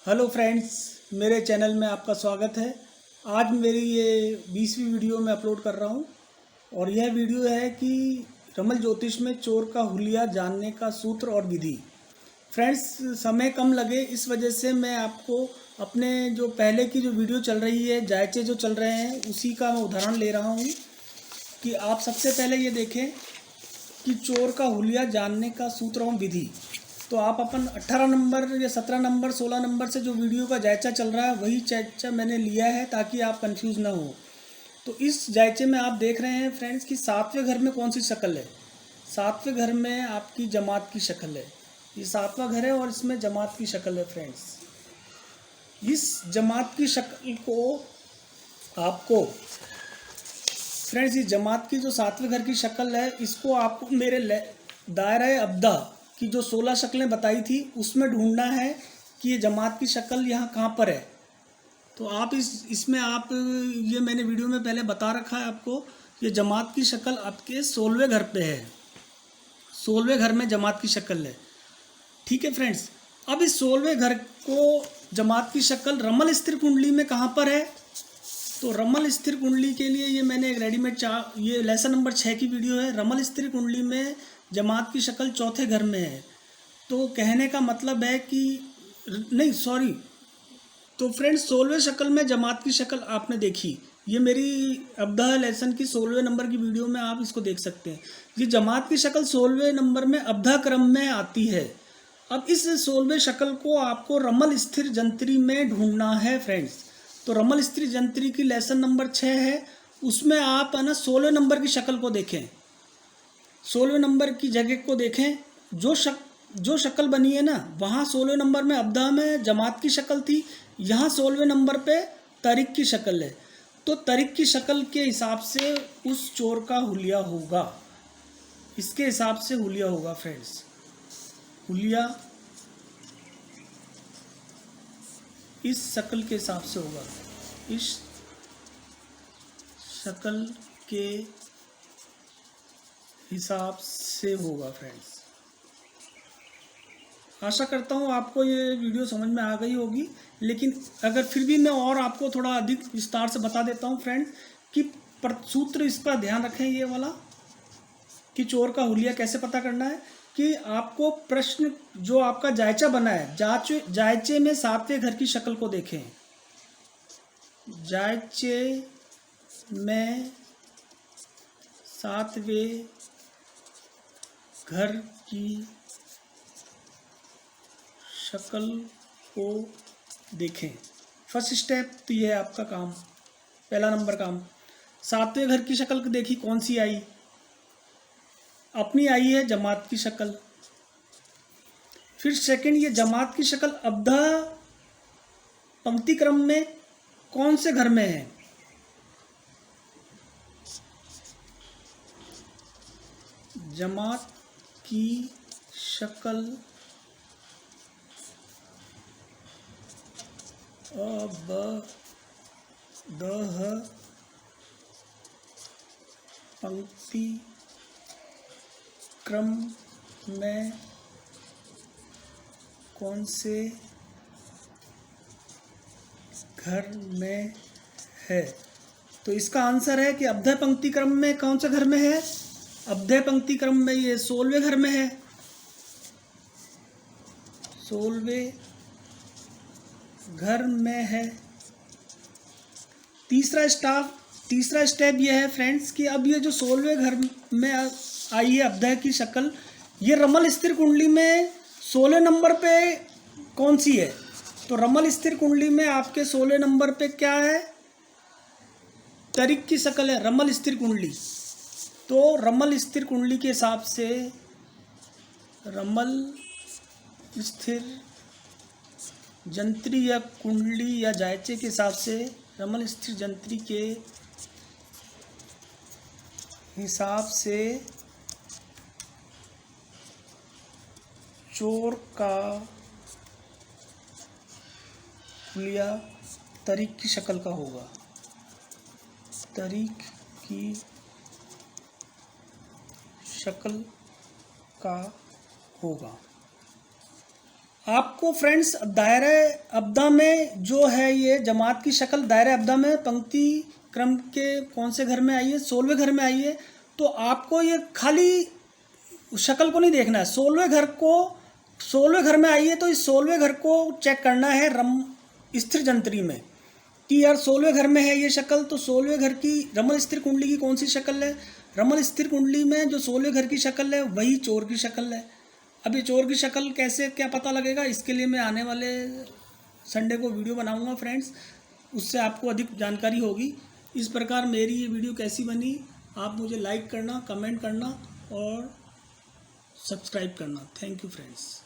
Hello friends, मेरे channel में आपका स्वागत है। आज मेरी ये 20वीं वीडियो मैं अपलोड कर रहा हूँ और यह वीडियो है कि रमल ज्योतिष में चोर का हुलिया जानने का सूत्र और विधि। फ्रेंड्स, समय कम लगे इस वजह से मैं आपको अपने जो पहले की जो वीडियो चल रही है, जायचे जो चल रहे हैं, उसी का मैं उदाहरण ले रहा हूँ कि आप सबसे पहले ये देखें कि चोर का हुलिया जानने का सूत्र और विधि। तो आप अपन 18 नंबर या 17 नंबर 16 नंबर से जो वीडियो का जायचा चल रहा है वही जायचा मैंने लिया है ताकि आप कंफ्यूज ना हो। तो इस जायचे में आप देख रहे हैं फ्रेंड्स कि 7वें घर में कौन सी शक्ल है। 7वें घर में आपकी जमात की शक्ल है। ये 7वां घर है और इसमें जमात की शक्ल है फ्रेंड्स। इस जमात की शक्ल को आपको फ्रेंड्स, इस जमात की जो 7वें घर की शक्ल है इसको आपको मेरे दायरा अब्दा की जो 16 शक्लें बताई थी उसमें ढूंढना है कि ये जमात की शक्ल यहाँ कहाँ पर है। तो आप इसमें आप ये मैंने वीडियो में पहले बता रखा है आपको, ये जमात की शक्ल आपके 16वें घर पे है। 16वें घर में जमात की शक्ल है। ठीक है फ्रेंड्स, अब इस 16वें घर को जमात की शक्ल रमल स्थिर कुंडली में कहाँ पर है। तो रमल स्थिर कुंडली के लिए ये मैंने एक रेडीमेड ये लेसन नंबर 6 की वीडियो है। रमल स्थिर कुंडली में जमात की शक्ल 4थे घर में है। तो कहने का मतलब है कि नहीं, सॉरी, तो फ्रेंड्स 16वें शक्ल में जमात की शक्ल आपने देखी, ये मेरी अब्दा लेसन की 16वें नंबर की वीडियो में आप इसको देख सकते हैं। ये जमात की शक्ल 16वें नंबर में अब्दा क्रम में आती है। अब इस 16वें शक्ल को आपको रमल स्थिर जंत्री में ढूंढना है फ्रेंड्स। तो रमल स्थिर जंत्री की लेसन नंबर 6 है, उसमें आप है ना 16वें नंबर की शक्ल को देखें। 16वें नंबर की जगह को देखें, जो शक्ल बनी है ना वहाँ 16वें नंबर में अब्दा में जमात की शक्ल थी, यहाँ 16वें नंबर पे तारीख की शक्ल है। तो तारीख की शक्ल के हिसाब से उस चोर का हुलिया होगा, इसके हिसाब से हुलिया होगा फ्रेंड्स। हुलिया इस शक्ल के हिसाब से होगा, इस शक्ल के हिसाब से होगा फ्रेंड्स। आशा करता हूँ आपको ये वीडियो समझ में आ गई होगी, लेकिन अगर फिर भी मैं और आपको थोड़ा अधिक विस्तार से बता देता हूँ फ्रेंड्स कि सूत्र इसका ध्यान रखें, ये वाला कि चोर का हुलिया कैसे पता करना है। कि आपको प्रश्न जो आपका जायचा बना है, जायचे में 7वें घर की शक्ल को देखें। जायचे में 7वें घर की शक्ल को देखें। फर्स्ट स्टेप तो ये है आपका काम, पहला नंबर काम। 7वें घर की शक्ल देखी, कौन सी आई, अपनी आई है जमात की शक्ल। फिर सेकंड, ये जमात की शक्ल अब्दा पंक्ति क्रम में कौन से घर में है। जमात की शक्ल पंक्ति क्रम में कौन से घर में है। तो इसका आंसर है कि अब्दय पंक्ति क्रम में कौन से घर में है। अब्दय पंक्ति क्रम में ये 16वें घर में है। 16वें घर में है। तीसरा स्टेप यह है फ्रेंड्स कि अब ये जो 16वें घर में आई है अब्दय की शक्ल, ये रमल स्थिर कुंडली में 16 नंबर पे कौन सी है। तो रमल स्थिर कुंडली में आपके 16 नंबर पे क्या है, तारीख की शक्ल है, रमल स्थिर कुंडली। तो रमल स्थिर कुंडली के हिसाब से, रमल स्थिर जंत्री या कुंडली या जायचे के हिसाब से, रमल स्थिर जंत्री के हिसाब से चोर का हुलिया तारीख की शक्ल का होगा। तारीख की शक्ल का होगा। आपको फ्रेंड्स दायरे अब्दा में जो है ये जमात की शक्ल दायरे अब्दा में पंक्ति क्रम के कौन से घर में आई है, 16वें घर में आई है। तो आपको ये खाली शक्ल को नहीं देखना है, 16वें घर में आई है तो इस 16वें घर को चेक करना है स्थिर जंत्री में कि यार 16वें घर में है ये शक्ल, तो 16वें घर की रमल स्थिर कुंडली की कौन सी शक्ल है। रमल स्थिर कुंडली में जो 16वें घर की शक्ल है वही चोर की शक्ल है। अब ये चोर की शक्ल कैसे क्या पता लगेगा, इसके लिए मैं आने वाले संडे को वीडियो बनाऊंगा फ्रेंड्स, उससे आपको अधिक जानकारी होगी। इस प्रकार मेरी ये वीडियो कैसी बनी आप मुझे लाइक करना, कमेंट करना और सब्सक्राइब करना। Thank you friends.